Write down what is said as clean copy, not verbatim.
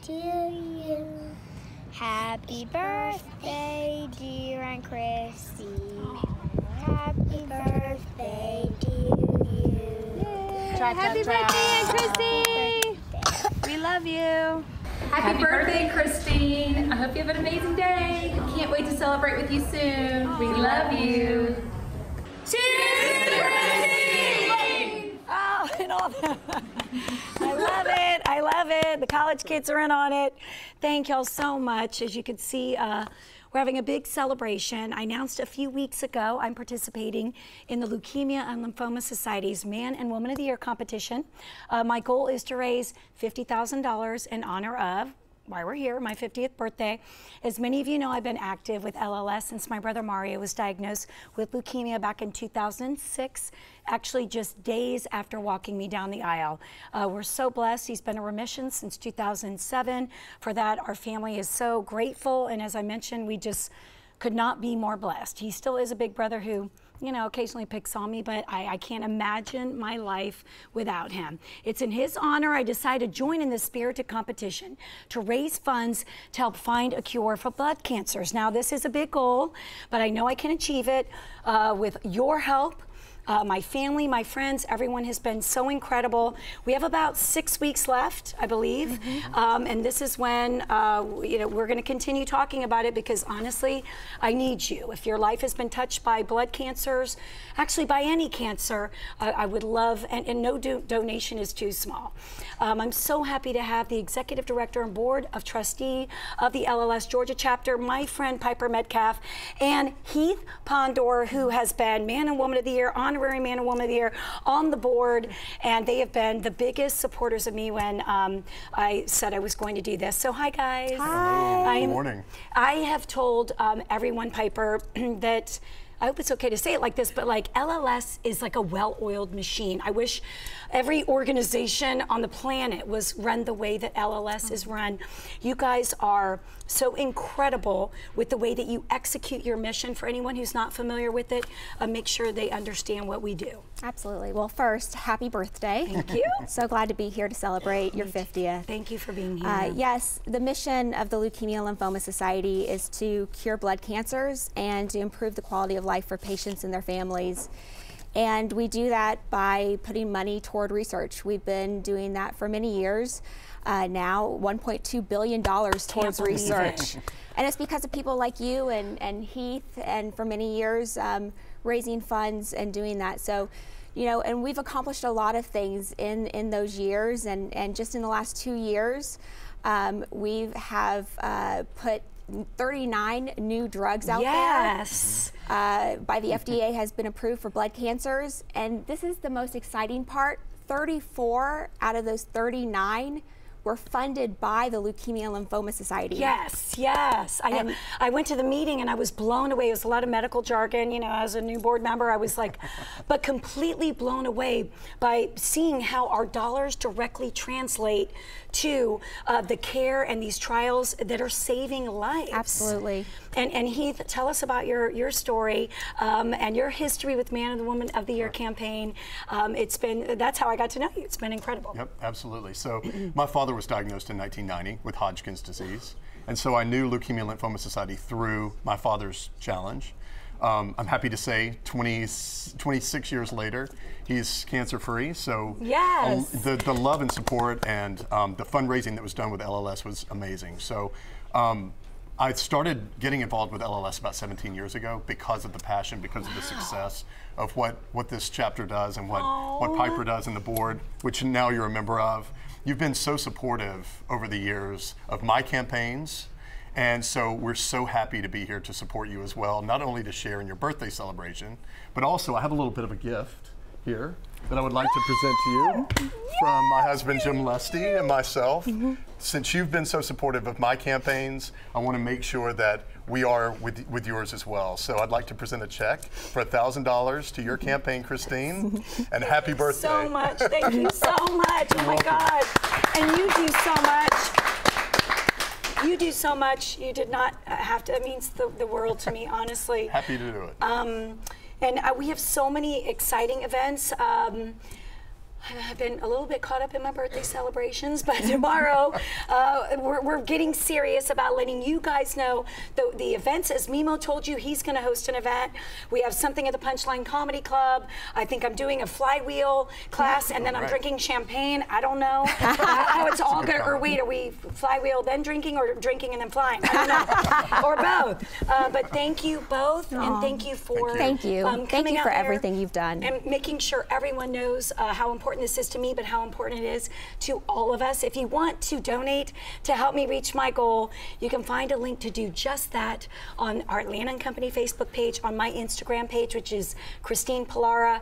to you. Happy birthday, dear Aunt Christy. Happy birthday to you. Happy birthday, Aunt Christy. We love you. Happy birthday, Christine. I hope you have an amazing day. Can't wait to celebrate with you soon. We love you. Cheers to Christine! Oh, and all that. I love it. I love it. The college kids are in on it. Thank y'all so much. As you can see, we're having a big celebration. I announced a few weeks ago I'm participating in the Leukemia and Lymphoma Society's Man and Woman of the Year competition. My goal is to raise $50,000 in honor of, why we're here, my 50th birthday. As many of you know, I've been active with LLS since my brother Mario was diagnosed with leukemia back in 2006, actually just days after walking me down the aisle. We're so blessed. He's been in remission since 2007. For that, our family is so grateful, and as I mentioned, we just could not be more blessed. He still is a big brother who, you know, occasionally picks on me, but I can't imagine my life without him. It's in his honor I decided to join in this spirited competition to raise funds to help find a cure for blood cancers. Now, this is a big goal, but I know I can achieve it with your help. My family, my friends, everyone has been so incredible. We have about 6 weeks left, I believe, and this is when you know, we're going to continue talking about it, because honestly, I need you. If your life has been touched by blood cancers, actually by any cancer, I would love, and no donation is too small. I'm so happy to have the Executive Director and Board of Trustee of the LLS Georgia Chapter, my friend Piper Metcalf, and Heath Pondor, who has been Man and Woman of the Year, Honorary Man and Woman of the Year on the board, and they have been the biggest supporters of me when I said I was going to do this. So hi guys. Hi. Good morning. I have told everyone, Piper, that I hope it's okay to say it like this, but like LLS is like a well-oiled machine. I wish every organization on the planet was run the way that LLS is run. You guys are so incredible with the way that you execute your mission. For anyone who's not familiar with it, make sure they understand what we do. Absolutely. Well, first, happy birthday. Thank you. So glad to be here to celebrate your 50th. Thank you for being here. Yes, the mission of the Leukemia Lymphoma Society is to cure blood cancers and to improve the quality of life for patients and their families. And we do that by putting money toward research. We've been doing that for many years. Now, $1.2 billion towards research. And it's because of people like you and Heath, and for many years raising funds and doing that. So, you know, and we've accomplished a lot of things in those years, and just in the last 2 years, we have put 39 new drugs out there. Yes. By the FDA, has been approved for blood cancers, and this is the most exciting part. 34 out of those 39 were funded by the Leukemia Lymphoma Society. Yes, yes. I went to the meeting and I was blown away. It was a lot of medical jargon, you know, as a new board member, I was like, but completely blown away by seeing how our dollars directly translate to the care and these trials that are saving lives. Absolutely. And Heath, tell us about your story and your history with Man and the Woman of the Year campaign. That's how I got to know you. It's been incredible. Yep, absolutely. So my father was diagnosed in 1990 with Hodgkin's disease, and so I knew Leukemia Lymphoma Society through my father's challenge. I'm happy to say 26 years later, he's cancer-free. So yes. The love and support and the fundraising that was done with LLS was amazing. So I started getting involved with LLS about 17 years ago because of the passion, because of the success of what this chapter does and what Piper does and the board, which now you're a member of. You've been so supportive over the years of my campaigns. And so we're so happy to be here to support you as well, not only to share in your birthday celebration, but also I have a little bit of a gift here that I would like to present to you from my husband, Jim Lusty, and myself. Since you've been so supportive of my campaigns, I want to make sure that we are with yours as well. So I'd like to present a check for $1,000 to your campaign, Christine, and happy birthday. So much. Thank you so much. Oh my God. And you do so much. You do so much. You did not have to. It means the world to me, honestly. Happy to do it. And we have so many exciting events. I've been a little bit caught up in my birthday celebrations, but tomorrow we're getting serious about letting you guys know the events. As Mimo told you, he's going to host an event. We have something at the Punchline Comedy Club. I think I'm doing a flywheel class, and then I'm drinking champagne. I don't know how it's all going to, or wait, are we flywheel then drinking, or drinking and then flying? I don't know, or both. But thank you both, and thank you for Thank you. Thank you for everything you've done. And making sure everyone knows how important this is to me, but how important it is to all of us. If you want to donate to help me reach my goal, you can find a link to do just that on our Atlanta & Company Facebook page, on my Instagram page, which is Christine Pallara,